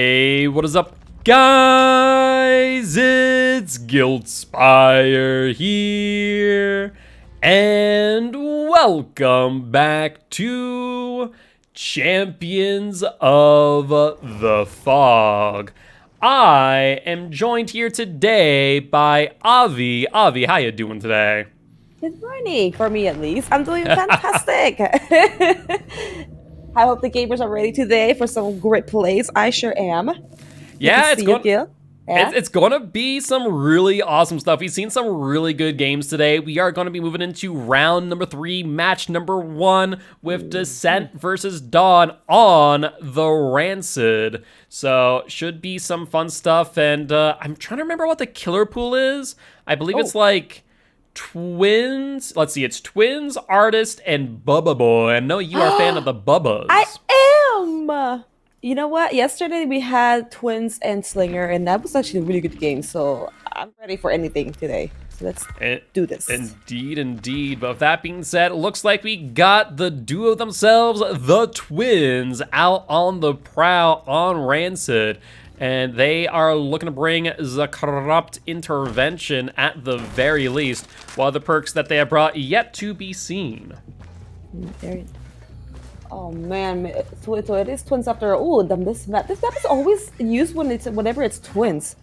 Hey, what is up, guys? It's Giltspire here, and welcome back to Champions of the Fog. I am joined here today by Avi. Avi, how you doing today? Good morning, for me at least. I'm doing fantastic. I hope the gamers are ready today for some great plays. I sure am. Good to Yeah, see you, Gil. Yeah. It's going to be some really awesome stuff. We've seen some really good games today. We are going to be moving into round number 3, match number 1 with Descent versus Dawn on the Rancid. So, should be some fun stuff. And I'm trying to remember what the killer pool is. I believe it's like Twins. Let's see, it's Twins, Artist, and Bubba Boy. I know you are a fan of the Bubbas. I am. You know what? Yesterday we had Twins and Slinger, and that was actually a really good game. So I'm ready for anything today. So let's do this. Indeed, indeed. But with that being said, it looks like we got the duo themselves, the Twins, out on the prowl on Rancid. And they are looking to bring the Corrupt Intervention at the very least, while the perks that they have brought yet to be seen. Oh man, so it is Twins after. Oh, this map is always used whenever it's Twins.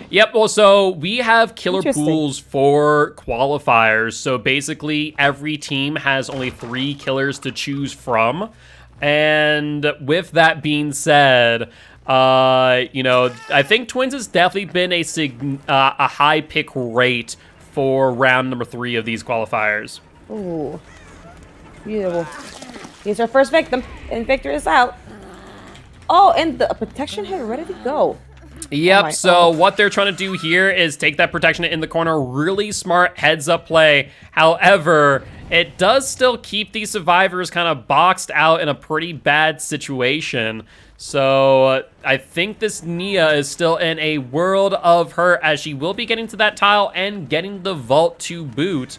Yep, well, so we have killer pools for qualifiers. So basically, every team has only 3 killers to choose from. And with that being said, you know, I think Twins has definitely been a high pick rate for round number 3 of these qualifiers. Ooh, beautiful. He's our first victim, and Victor is out. Oh, and the protection hit ready to go. Yep, what they're trying to do here is take that protection hit in the corner. Really smart heads-up play. However, it does still keep these survivors kind of boxed out in a pretty bad situation. So I think this Nia is still in a world of hurt, as she will be getting to that tile and getting the vault to boot.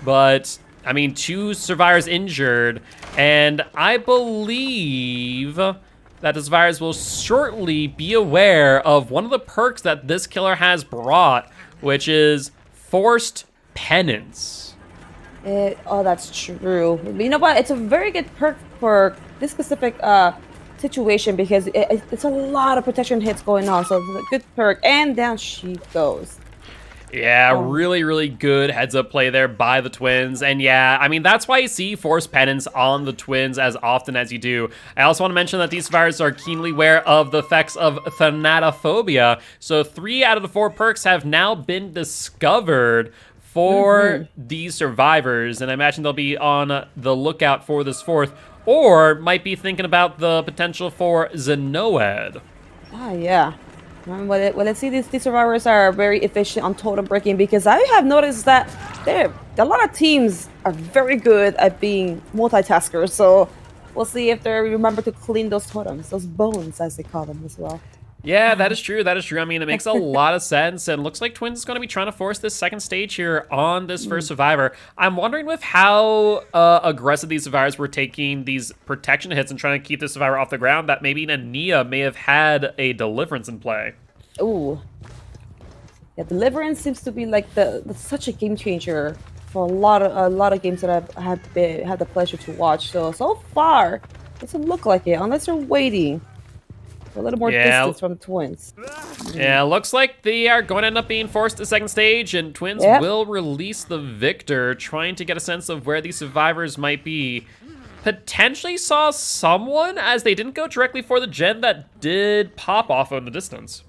But I mean, 2 survivors injured, and I believe that the survivors will shortly be aware of one of the perks that this killer has brought, which is Forced Penance. Oh, that's true. You know what? It's a very good perk for this specific situation because it's a lot of protection hits going on, so it's a good perk, and down she goes. Yeah, really, really good heads-up play there by the Twins. And yeah, I mean, that's why you see Forced Penance on the Twins as often as you do. I also want to mention that these survivors are keenly aware of the effects of Thanatophobia. So 3 out of the 4 perks have now been discovered for these survivors. And I imagine they'll be on the lookout for this 4th, or might be thinking about the potential for Zenoed. Ah, yeah. Well, let's see, these survivors are very efficient on totem breaking, because I have noticed that a lot of teams are very good at being multitaskers. So we'll see if they remember to clean those totems, those bones as they call them as well. Yeah, that is true. That is true. I mean, it makes a lot of sense, and looks like Twins is going to be trying to force this second stage here on this first survivor. I'm wondering with how aggressive these survivors were taking these protection hits and trying to keep the survivor off the ground, that maybe Nia may have had a deliverance in play. Ooh. Yeah, deliverance seems to be like such a game changer for a lot of games that I've had the pleasure to watch. So far, it doesn't look like it, unless you're waiting a little more distance from Twins. Yeah, looks like they are going to end up being forced to second stage, and Twins will release the victor, trying to get a sense of where these survivors might be. Potentially saw someone, as they didn't go directly for the gen that did pop off in the distance.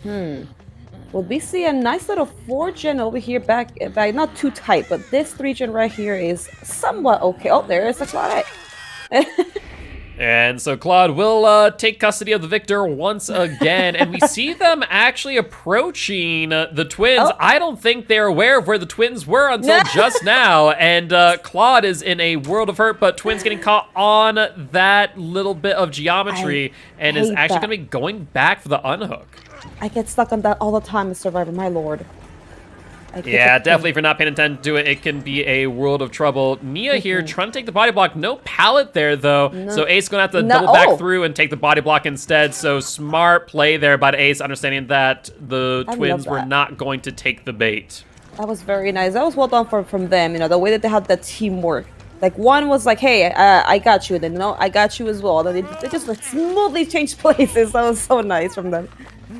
Well, we see a nice little 4-gen over here back, not too tight, but this 3-gen right here is somewhat okay. Oh, there is a Claude. And so Claude will take custody of the victor once again, and we see them actually approaching the Twins. I don't think they're aware of where the Twins were until just now, and Claude is in a world of hurt, but Twins getting caught on that little bit of geometry and is actually going to be going back for the unhook. I get stuck on that all the time as Survivor, my lord. Yeah, definitely if you're not paying attention to it, it can be a world of trouble. Nia here trying to take the body block. No pallet there, though. No. So Ace going to have to double back through and take the body block instead. So smart play there by Ace, understanding that the twins were not going to take the bait. That was very nice. That was well done from them. You know, the way that they had that teamwork. Like, one was like, hey, I got you. Then, no, I got you as well. Then they just like smoothly changed places. That was so nice from them.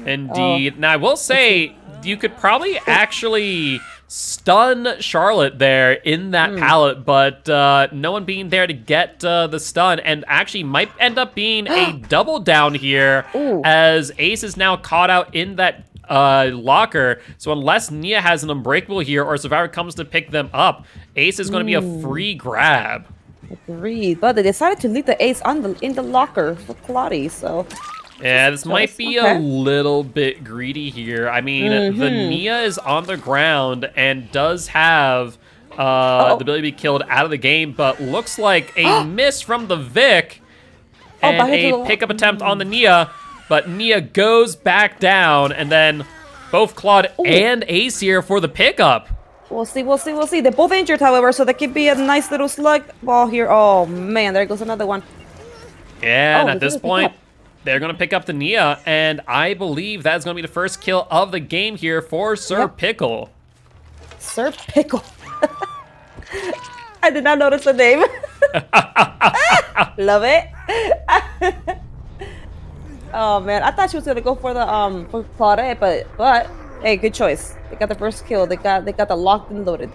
Indeed. Now, I will say, you could probably actually stun Charlotte there in that pallet, but no one being there to get the stun, and actually might end up being a double down here as Ace is now caught out in that locker. So unless Nia has an unbreakable here or Survivor comes to pick them up, Ace is going to be a free grab. Agreed, but they decided to leave the Ace in the locker for Claudia, so... Yeah, this might be a little bit greedy here. I mean, the Nia is on the ground and does have the ability to be killed out of the game, but looks like a miss from the Vic and a pickup attempt on the Nia, but Nia goes back down, and then both Claude and Ace here for the pickup. We'll see. They're both injured, however, so that could be a nice little slug ball here. Oh, man, there goes another one. Yeah, and at this point... they're going to pick up the Nia, and I believe that's going to be the first kill of the game here for Sir Pickle. Sir Pickle. I did not notice the name. Love it. Oh, man. I thought she was going to go for the for Claudette, but hey, good choice. They got the first kill. They got the locked and loaded.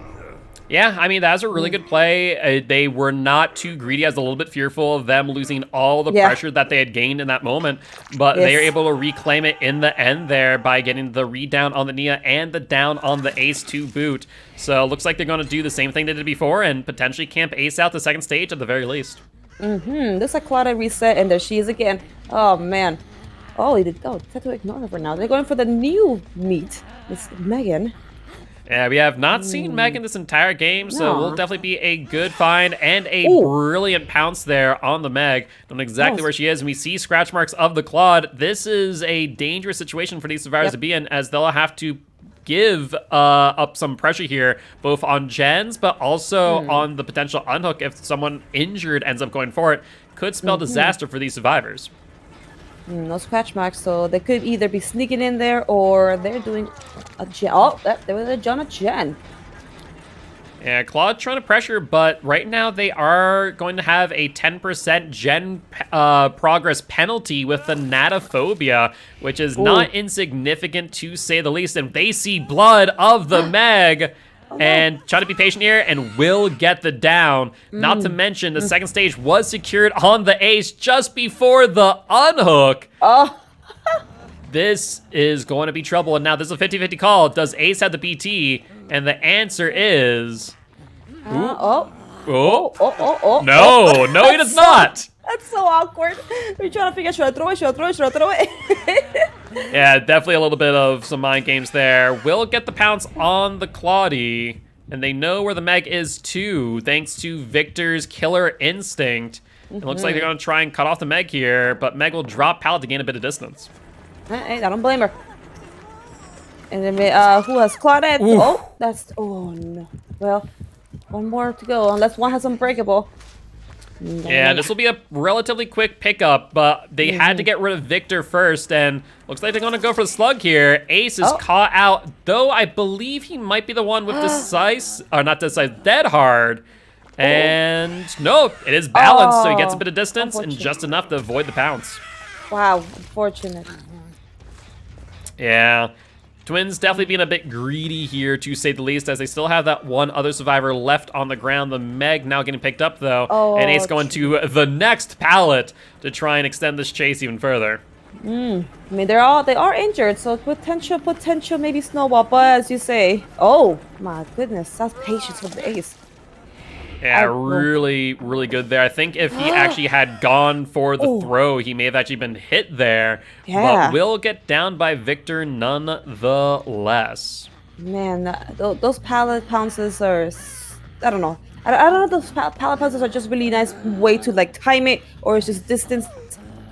Yeah, I mean, that was a really good play. They were not too greedy. I was a little bit fearful of them losing all the pressure that they had gained in that moment. But they were able to reclaim it in the end there by getting the read-down on the Nia and the down on the Ace to boot. So it looks like they're going to do the same thing they did before and potentially camp Ace out the second stage at the very least. Looks like Claudia reset, and there she is again. Oh, man. Oh, he did. Oh, had to ignore her for now. They're going for the new meat. It's Megan. Yeah, we have not seen Megan this entire game, so it will definitely be a good find and a brilliant pounce there on the Meg. Don't know exactly where she is, and we see scratch marks of the Claude. This is a dangerous situation for these survivors to be in, as they'll have to give up some pressure here, both on gens, but also on the potential unhook if someone injured ends up going for it. Could spell disaster for these survivors. No scratch marks, so they could either be sneaking in there or they're doing a gen. Oh, there was a John gen. Yeah, Claude trying to pressure, but right now they are going to have a 10% gen progress penalty with the Natophobia, which is not insignificant to say the least. And they see blood of the Meg. And try to be patient here and will get the down. Not to mention the second stage was secured on the Ace just before the unhook. This is going to be trouble. And now this is a 50-50 call. Does Ace have the BT? And the answer is... No, he does not. That's so awkward. We're trying to figure out, should I throw it? Yeah, definitely a little bit of some mind games there. Will get the pounce on the Claudie, and they know where the Meg is too, thanks to Victor's killer instinct. It looks like they're going to try and cut off the Meg here, but Meg will drop pallet to gain a bit of distance. Hey, I don't blame her. And then who has Claudette? Oh no. Well, one more to go, unless one has Unbreakable. Yeah, this will be a relatively quick pickup, but they had to get rid of Victor first, and looks like they're going to go for the slug here. Ace is caught out, though I believe he might be the one with Dead Hard. And no, it is balanced, so he gets a bit of distance and just enough to avoid the pounce. Wow, unfortunate. Yeah. Twins definitely being a bit greedy here, to say the least, as they still have that one other survivor left on the ground. The Meg now getting picked up, though, and Ace going to the next pallet to try and extend this chase even further. I mean, they are injured, so potential maybe snowball, but as you say, oh my goodness, that's patience with the Ace. Yeah, really, really good there. I think if he actually had gone for the throw, he may have actually been hit there. Yeah. But will get down by Victor nonetheless. Man, those pallet pounces are... I don't know. I don't know if those pallet pounces are just really nice way to like time it, or it's just distance.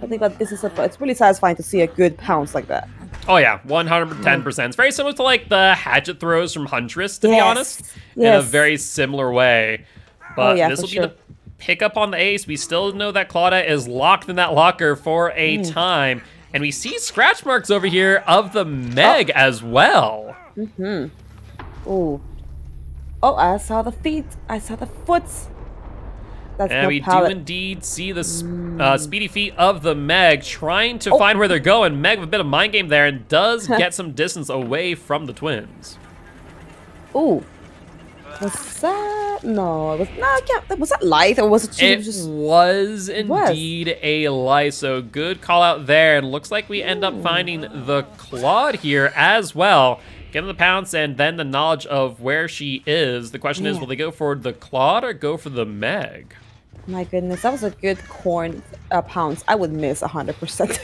I think that this is it's really satisfying to see a good pounce like that. Oh yeah, 110%. It's very similar to like the hatchet throws from Huntress, to be honest, in a very similar way. But this will be the pickup on the ace. We still know that Claudia is locked in that locker for a time. And we see scratch marks over here of the Meg as well. Ooh. Oh, I saw the feet. I saw the foots. That's and we do indeed see the speedy feet of the Meg trying to find where they're going. Meg with a bit of mind game there and does get some distance away from the twins. Ooh. Was that? No, it was not. Was that light or was it? It was indeed a lie. So good call out there. And looks like we end up finding the Claude here as well. Get him the pounce and then the knowledge of where she is. The question is, will they go for the Claude or go for the Meg? My goodness, that was a good corn pounce. I would miss 100%.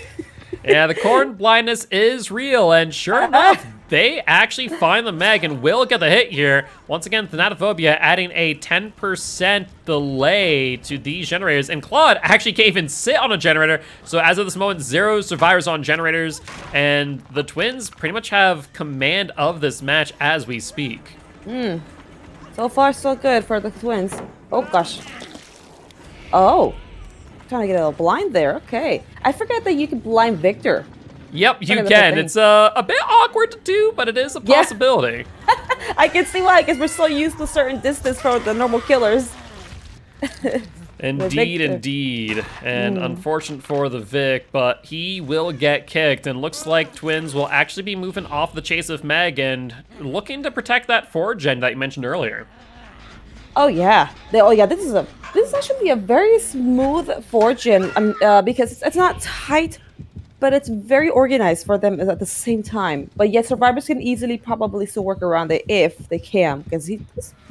Yeah, the corn blindness is real, and sure enough, they actually find the Meg and will get the hit here. Once again, Thanatophobia adding a 10% delay to these generators, and Claude actually can't even sit on a generator. So as of this moment, 0 survivors on generators, and the twins pretty much have command of this match as we speak. So far, so good for the twins. Oh, gosh. Oh. Trying to get a little blind there. Okay. I forget that you can blind Victor. Yep, you can. It's a bit awkward to do, but it is a possibility. I can see why, because we're so used to certain distance from the normal killers. Indeed, indeed. And unfortunate for the Vic, but he will get kicked. And looks like twins will actually be moving off the chase of Meg and looking to protect that 4-gen that you mentioned earlier. Oh yeah, this is actually a very smooth 4-gen because it's not tight, but it's very organized for them at the same time. But yet survivors can easily probably still work around it if they can, because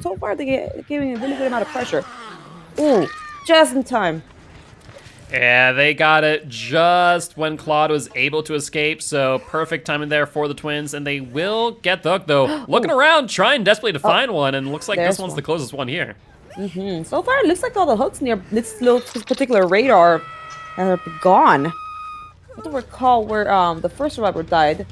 so far they're giving a really good amount of pressure. Ooh, just in time. Yeah, they got it just when Claude was able to escape, so perfect timing there for the twins, and they will get the hook, though. Looking around, trying desperately to find one, and looks like this one's the closest one here. So far, it looks like all the hooks near this particular radar are gone. I don't recall where the first survivor died.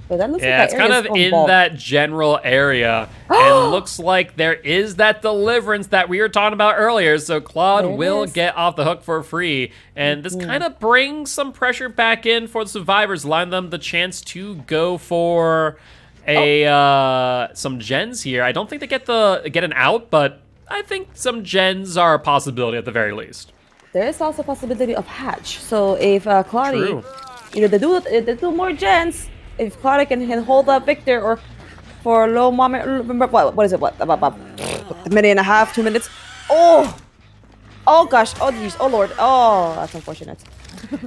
But that looks like it's kind of in that general area. And looks like there is that deliverance that we were talking about earlier. So Claude will get off the hook for free. And this kind of brings some pressure back in for the survivors, allowing them the chance to go for some gens here. I don't think they get an out, but I think some gens are a possibility at the very least. There is also a possibility of hatch. So if Claudia, they do more gens. If Claudia can hold up Victor or for a low moment, what is it? About a minute and a half, 2 minutes? Oh gosh, oh geez, oh lord, oh that's unfortunate.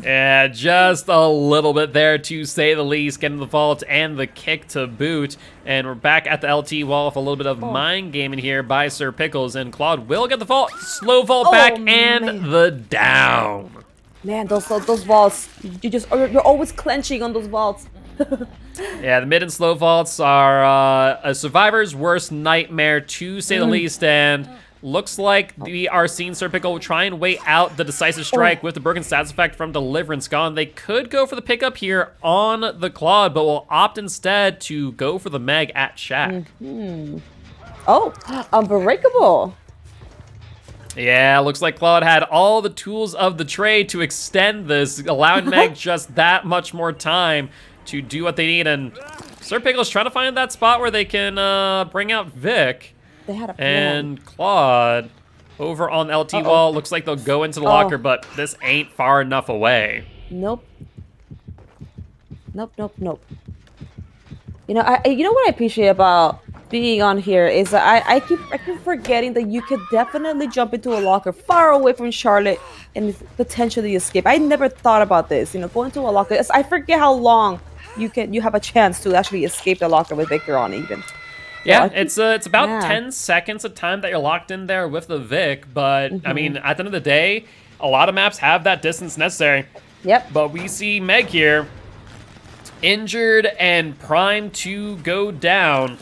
Yeah, just a little bit there to say the least, getting the vault and the kick to boot. And we're back at the LT wall with a little bit of mind gaming here by Sir Pickles, and Claude will get the vault, slow vault back, and the down. Man, those vaults, you're always clenching on those vaults. Yeah, the mid and slow vaults are a survivor's worst nightmare, to say the least, and looks like we are seeing Sir Pickle try and wait out the decisive strike with the broken stats effect from Deliverance gone. They could go for the pickup here on the Claude, but will opt instead to go for the Meg at Shack. Oh, Unbreakable. Yeah, looks like Claude had all the tools of the trade to extend this, allowing Meg just that much more time to do what they need. And Sir Pickle's trying to find that spot where they can bring out Vic. They had a plan. And Claude over on the LT wall. Looks like they'll go into the locker, but this ain't far enough away. Nope. You know, you know what I appreciate about being on here is that I keep forgetting that you could definitely jump into a locker far away from Charlotte and potentially escape. I never thought about this. You know, going to a locker. I forget how long you have a chance to actually escape the locker with Victor on even. Yeah, it's about 10 seconds of time that you're locked in there with the Vic, but I mean, at the end of the day, a lot of maps have that distance necessary. Yep. But we see Meg here, injured and primed to go down.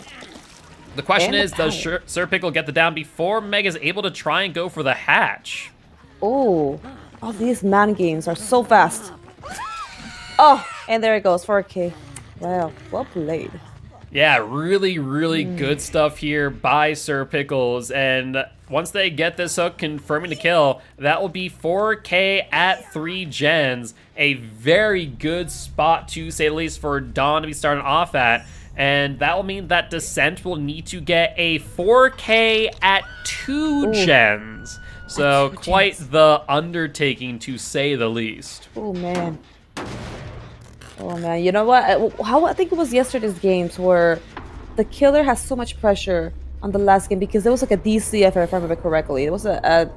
The question is, does Sir Pickle get the down before Meg is able to try and go for the hatch? Oh, all these man games are so fast. Oh, and there it goes, 4K. Wow, well played. Yeah, really, really good stuff here by Sir Pickles. And once they get this hook confirming the kill, that will be 4K at 3 gens. A very good spot, to say the least, for Dawn to be starting off at. And that will mean that Descent will need to get a 4K at 2 gens. So quite the undertaking, to say the least. Oh, man. Oh man, you know what? How I think it was yesterday's games where the killer has so much pressure on the last game because there was like a DC, if I remember correctly. It was a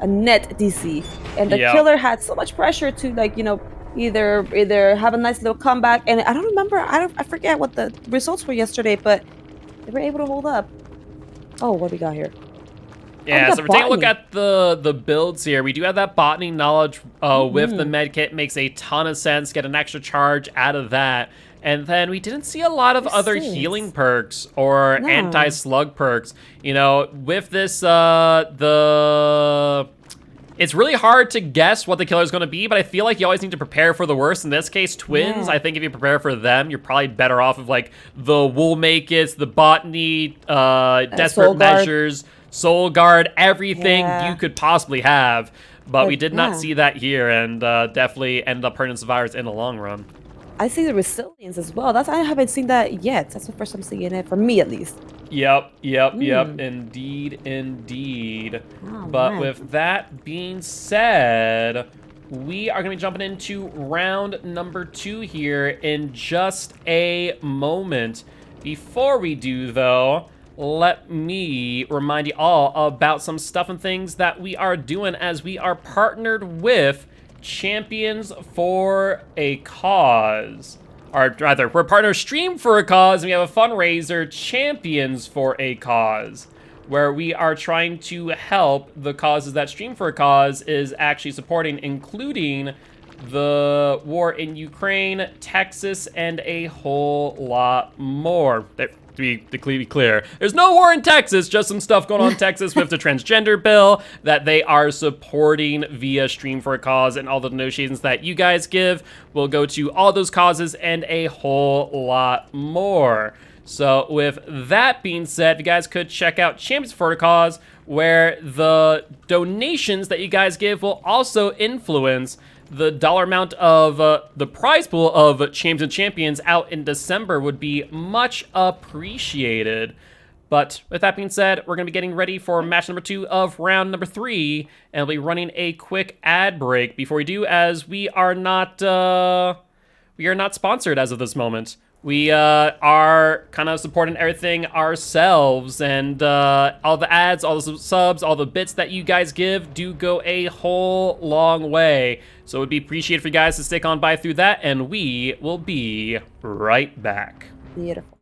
net DC, and the killer had so much pressure to like either have a nice little comeback. And I don't remember. I forget what the results were yesterday, but they were able to hold up. Oh, what we got here? Yeah, so we're taking a look at the builds here. We do have that botany knowledge with the med kit. Makes a ton of sense. Get an extra charge out of that. And then we didn't see a lot of other healing perks or anti-slug perks. You know, with this, it's really hard to guess what the killer is going to be, but I feel like you always need to prepare for the worst. In this case, twins, I think if you prepare for them, you're probably better off of like the wool makits, the botany, desperate measures, soul guard, everything you could possibly have. But we did not see that here, and definitely ended up hurting survivors in the long run. I see the resilience as well. I haven't seen that yet. That's the first time seeing it, for me at least. Yep. Indeed. But with that being said, we are going to be jumping into round number 2 here in just a moment. Before we do, though, let me remind you all about some stuff and things that we are doing as we are partnered with Champions for a Cause. Or rather, we're partner Stream for a Cause, and we have a fundraiser, Champions for a Cause, where we are trying to help the causes that Stream for a Cause is actually supporting, including the war in Ukraine, Texas, and a whole lot more. To be clear, there's no war in Texas, just some stuff going on in Texas with the transgender bill that they are supporting via Stream for a Cause, and all the donations that you guys give will go to all those causes and a whole lot more. So with that being said, if you guys could check out Champions for a Cause, where the donations that you guys give will also influence the dollar amount of the prize pool of Champs and Champions out in December would be much appreciated. But with that being said, we're going to be getting ready for match number 2 of round number 3, and we'll be running a quick ad break before we do, as we are not sponsored as of this moment. We are kind of supporting everything ourselves, and all the ads, all the subs, all the bits that you guys give do go a whole long way. So it would be appreciated for you guys to stick on by through that, and we will be right back. Beautiful.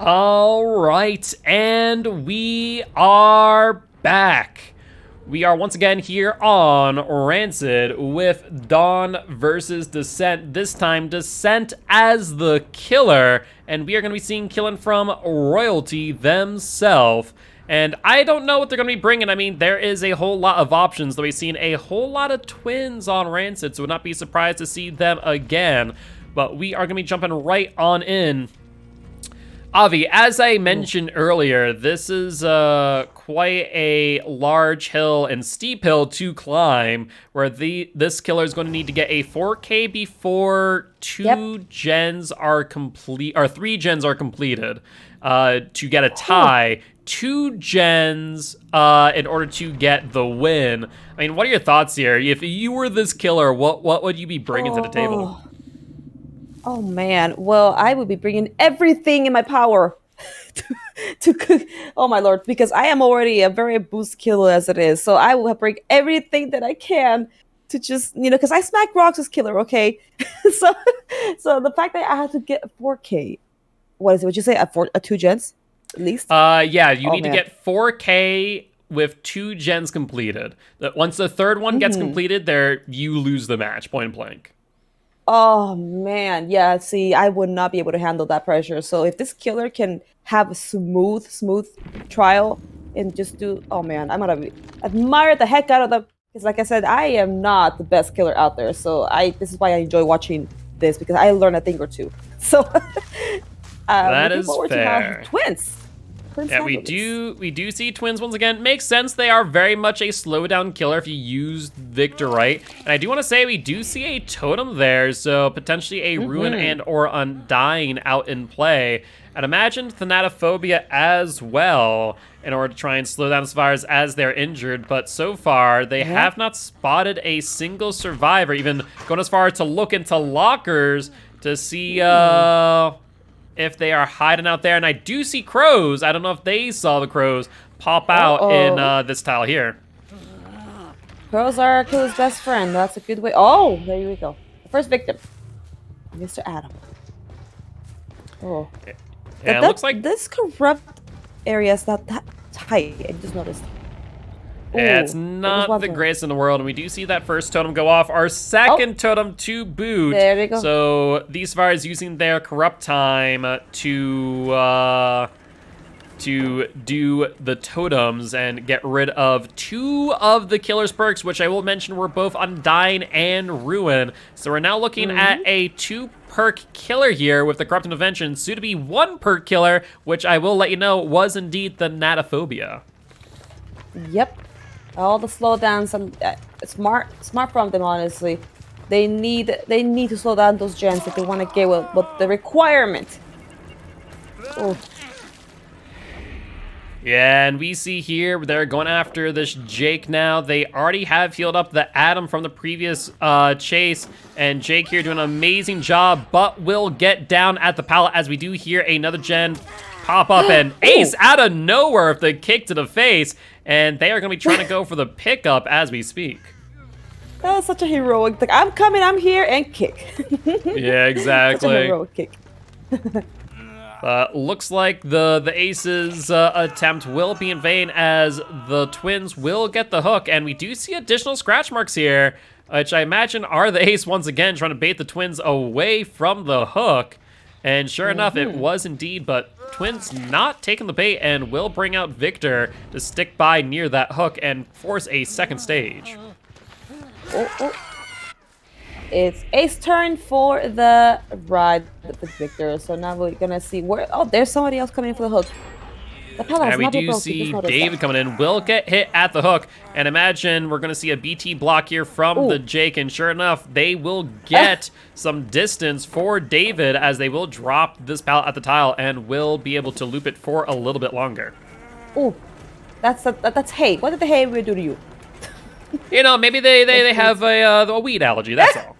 All right, and we are back. We are once again here on Rancid with Dawn versus Descent. This time, Descent as the killer, and we are going to be seeing killing from Royalty themselves. And I don't know what they're going to be bringing. I mean, there is a whole lot of options, though we've seen a whole lot of twins on Rancid, so would not be surprised to see them again. But we are going to be jumping right on in. Avi, as I mentioned earlier, this is quite a large hill and steep hill to climb, where this killer is going to need to get a 4K before two gens are complete, or 3 gens are completed, to get a tie. 2 gens in order to get the win. I mean, what are your thoughts here? If you were this killer, what would you be bringing to the table? Oh man, well, I would be bringing everything in my power to cook. Oh my lord, because I am already a very boost killer as it is. So I will bring everything that I can to just, because I smack rocks as killer, okay? so the fact that I have to get 4K, what is it? Would you say a 2 gens at least? Yeah, you need to get 4K with 2 gens completed. Once the third one gets completed, you lose the match, point blank. Oh man, yeah, see, I would not be able to handle that pressure. So if this killer can have a smooth trial and just do, oh man, I'm gonna admire the heck out of them. Because like I said, I am not the best killer out there. So this is why I enjoy watching this, because I learn a thing or two. So that is fair. Twins. Yeah, we do see twins once again. Makes sense. They are very much a slowdown killer if you use Victor right. And I do want to say we do see a totem there, so potentially a Ruin and or Undying out in play. I'd imagine Thanatophobia as well in order to try and slow down survivors as they're injured. But so far, they have not spotted a single survivor, even going as far as to look into lockers to see if they are hiding out there. And I do see crows. I don't know if they saw the crows pop out in this tile here. Crows are killer's best friend. That's a good way. Oh, there we go. The first victim, Mr. Adam. Oh. Yeah, it looks like this corrupt area is not that tight. I just noticed. Yeah, it's not the greatest in the world, and we do see that first totem go off. Our second totem to boot. There we go. So these survivors using their corrupt time to do the totems and get rid of 2 of the killer's perks, which I will mention were both Undying and Ruin. So we're now looking at a 2-perk killer here with the Corrupt Intervention, soon to be 1-perk killer, which I will let you know was indeed the Thanatophobia. Yep. All the slowdowns, and smart from them, honestly. They need to slow down those gens if they want to get what the requirement. Oh. Yeah, and we see here they're going after this Jake now. They already have healed up the Adam from the previous chase, and Jake here doing an amazing job, but will get down at the pallet as we do hear another gen pop up and ace out of nowhere with the kick to the face, and they are going to be trying to go for the pickup as we speak. That was such a heroic thing. I'm coming, I'm here, and kick. Yeah, exactly. Such a heroic kick. Looks like the Ace's attempt will be in vain as the twins will get the hook, and we do see additional scratch marks here, which I imagine are the Ace once again trying to bait the twins away from the hook. And sure enough, it was indeed, but twins not taking the bait and will bring out Victor to stick by near that hook and force a second stage. It's Ace turn for the ride with Victor. So now we're gonna see where. Oh, there's somebody else coming in for the hook. The pallet has and we not been do broken, see David coming in. Will get hit at the hook, and imagine we're gonna see a BT block here from the Jake. And sure enough, they will get some distance for David as they will drop this pallet at the tile and will be able to loop it for a little bit longer. Oh, that's hay. What did the hay do to you? You know, maybe they have a weed allergy. That's all.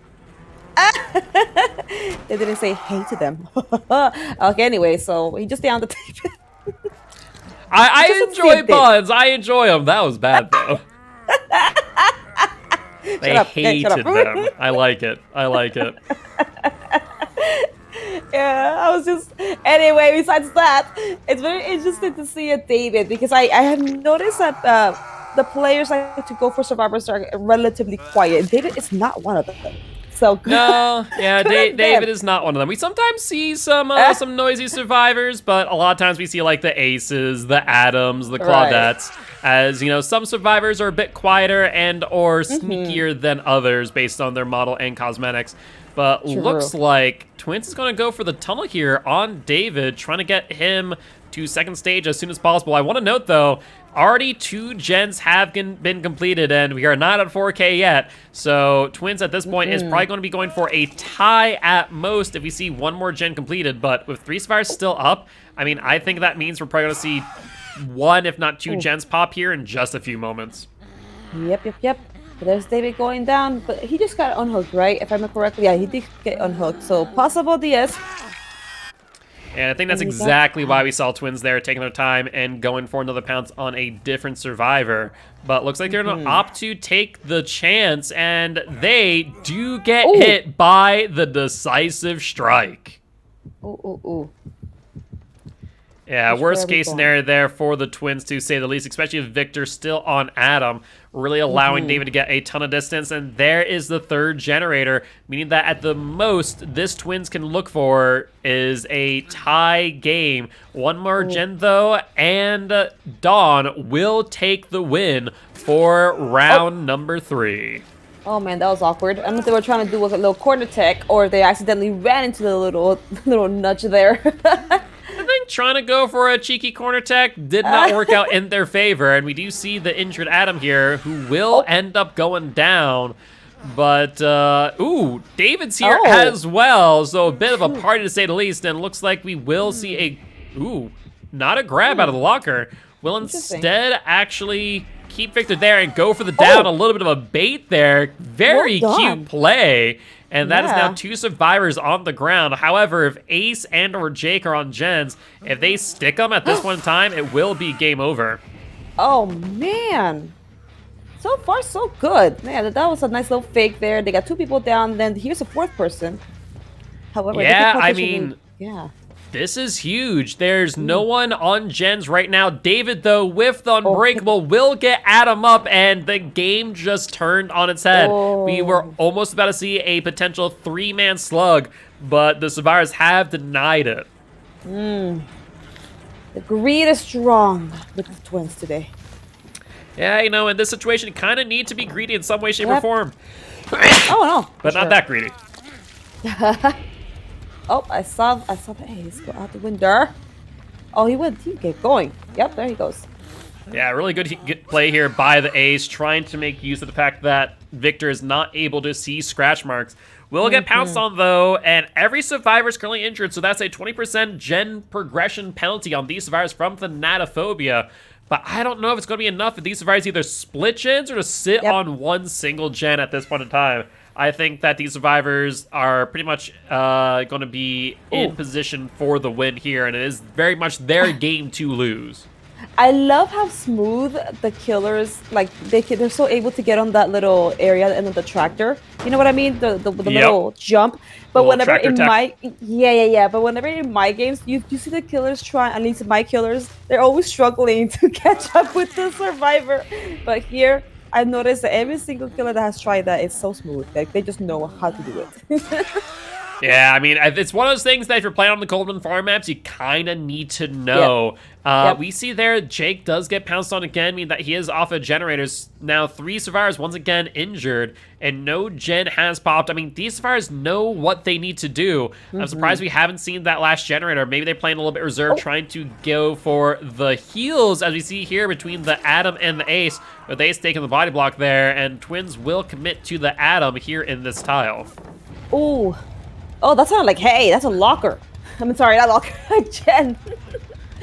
They didn't say hey to them. Okay, anyway, so he just downed the tape. I enjoy buns. I enjoy them. That was bad, though. They hated them. I like it. I like it. Yeah, I was just anyway. Besides that, it's very interesting to see a David because I have noticed that the players like to go for survivors are relatively quiet. David is not one of them. So No, yeah, good at David them. is not one of them. We sometimes see some noisy survivors, but a lot of times we see like the Aces, the Adams, the Right. Claudettes. As you know, some survivors are a bit quieter and or sneakier than others based on their model and cosmetics. But True. looks like Twins is going to go for the tunnel here on David, trying to get him to second stage as soon as possible. I want to note, though, already 2 gens have been completed, and we are not at 4K yet. So Twins at this point is probably going to be going for a tie at most if we see 1 more gen completed. But with 3 survivors still up, I mean, I think that means we're probably going to see 1, if not 2 gens pop here in just a few moments. Yep. But there's David going down, but he just got unhooked, right? If I remember correctly, yeah, he did get unhooked. So possible DS. And I think that's And we got- exactly why we saw Twins there taking their time and going for another pounce on a different survivor. But looks like they're going to opt to take the chance, and they do get hit by the decisive strike. Ooh. Yeah, Which worst way are we case going? scenario there for the Twins, to say the least, especially with Victor still on Adam, really allowing David to get a ton of distance. And there is the 3rd generator, meaning that at the most, this Twins can look for is a tie game. 1 more gen, though, and Dawn will take the win for round number 3. Oh man, that was awkward. I don't know if they were trying to do a little corner tech or they accidentally ran into the little nudge there. I think trying to go for a cheeky corner tech did not work out in their favor, and we do see the injured Adam here, who will end up going down. But, David's here as well, so a bit of a party to say the least, and looks like we will see not a grab out of the locker. Will instead actually keep Victor there and go for the down. A little bit of a bait there. Very Well done. cute play. And that is now Yeah. 2 survivors on the ground. However, if Ace and or Jake are on gens, if they stick them at this one time, it will be game over. Oh man. So far so good. Man, that was a nice little fake there. They got 2 people down, then here's a 4th person. However, Yeah, they I could potentially- mean, yeah. this is huge. There's no one on gens right now. David, though, with the Unbreakable, will get Adam up, and the game just turned on its head. We were almost about to see a potential 3-man slug, but the survivors have denied it. The greed is strong with the Twins today. Yeah, you know, in this situation, you kind of need to be greedy in some way, shape, or Yep. form. Oh no. But not that greedy. Oh, I saw the Ace go out the window. Oh, he kept going. Yep, there he goes. Yeah, really good play here by the Ace, trying to make use of the fact that Victor is not able to see scratch marks. Will get pounced on, though, and every survivor is currently injured, so that's a 20% gen progression penalty on these survivors from Thanatophobia. But I don't know if it's going to be enough if these survivors either split gens or to sit on one single gen at this point in time. I think that these survivors are pretty much going to be in position for the win here, and it is very much their game to lose. I love how smooth the killers, like, they're so able to get on that little area at the end of the tractor. You know what I mean? The little jump. But Little whenever tractor in tech. my yeah. But whenever in my games, you see the killers try, at least my killers, they're always struggling to catch up with the survivor. But here, I've noticed that every single killer that has tried that is so smooth. Like, they just know how to do it. Yeah, I mean, it's one of those things that if you're playing on the Golden Farm maps, you kind of need to know. We see there, Jake does get pounced on again, meaning that he is off of generators. Now, 3 survivors, once again, injured, and no gen has popped. I mean, these survivors know what they need to do. I'm surprised we haven't seen that last generator. Maybe they're playing a little bit reserved, trying to go for the heals, as we see here between the Adam and the Ace, with the Ace taking the body block there, and Twins will commit to the Adam here in this tile. Ooh. Oh, that sounded like, hey, that's a locker. I mean, sorry, not locker, gen.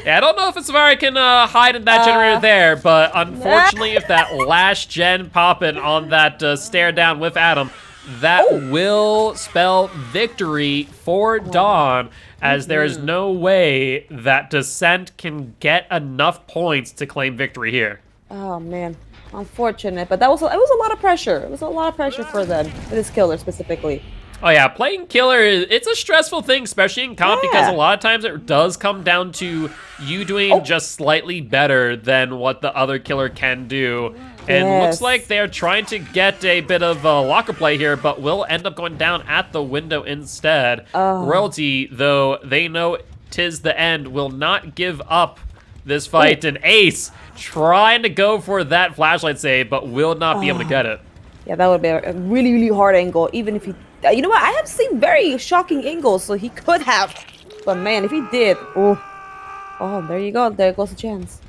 Yeah, I don't know if a survivor can hide in that generator there, but unfortunately, if that last gen popping on that stare down with Adam, that will spell victory for Dawn, as there is no way that Descent can get enough points to claim victory here. Oh man, unfortunate, but it was a lot of pressure. It was a lot of pressure for them, for this killer specifically. Oh yeah, playing killer, it's a stressful thing, especially in comp, because a lot of times it does come down to you doing just slightly better than what the other killer can do. And looks like they're trying to get a bit of a locker play here, but will end up going down at the window instead. Royalty, though they know 'tis the end, will not give up this fight. And Ace trying to go for that flashlight save, but will not be able to get it. Yeah, that would be a really, really hard angle, even if he... You know what? I have seen very shocking angles, so he could have. But man, if he did... Oh, there you go. There goes the chance.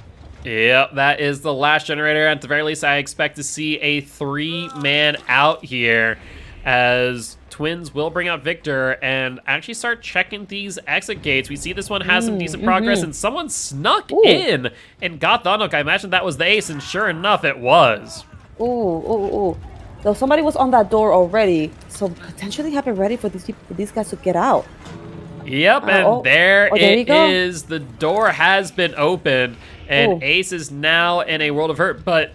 Yep, that is the last generator. At the very least, I expect to see a 3-man out here, as Twins will bring out Victor and actually start checking these exit gates. We see this one has some decent progress, and someone snuck in and got the unhook. I imagine that was the Ace, and sure enough, it was. Ooh. So somebody was on that door already, so potentially have it ready for these guys to get out. Yep, and there it is. The door has been opened, and Ace is now in a world of hurt, but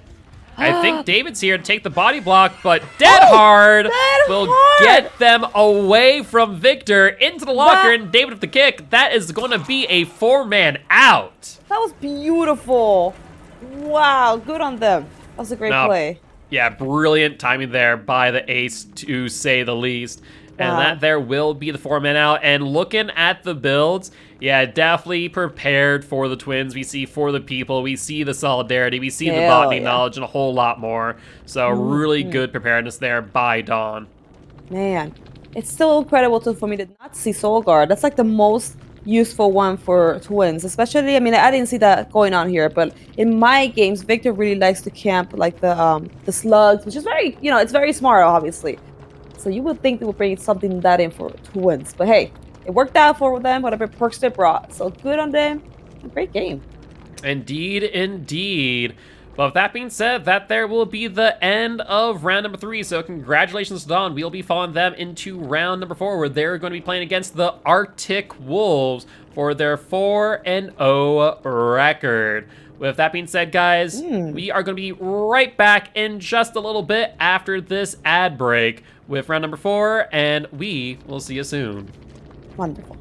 I think David's here to take the body block, but Dead Hard will get them away from Victor into the locker, and David with the kick. That is going to be a 4-man out. That was beautiful. Wow, good on them. That was a great play. Yeah, brilliant timing there by the Ace, to say the least. And that there will be the 4-man out. And looking at the builds, yeah, definitely prepared for the Twins. We see for the people, we see the solidarity, we see the botany knowledge, and a whole lot more. So really good preparedness there by Dawn. Man, it's still incredible for me to not see Soul Guard. That's like the most useful one for Twins, especially, I mean, I didn't see that going on here, but in my games, Victor really likes to camp like the slugs, which is very, it's very smart, obviously. So you would think they would bring something that in for Twins, but hey, it worked out for them, whatever perks they brought. So good on them. Great game. Indeed. But with that being said, that there will be the end of round number 3. So congratulations to Dawn. We'll be following them into round number 4, where they're going to be playing against the Arctic Wolves for their 4-0 record. With that being said, guys, we are going to be right back in just a little bit after this ad break with round number 4, and we will see you soon. Wonderful.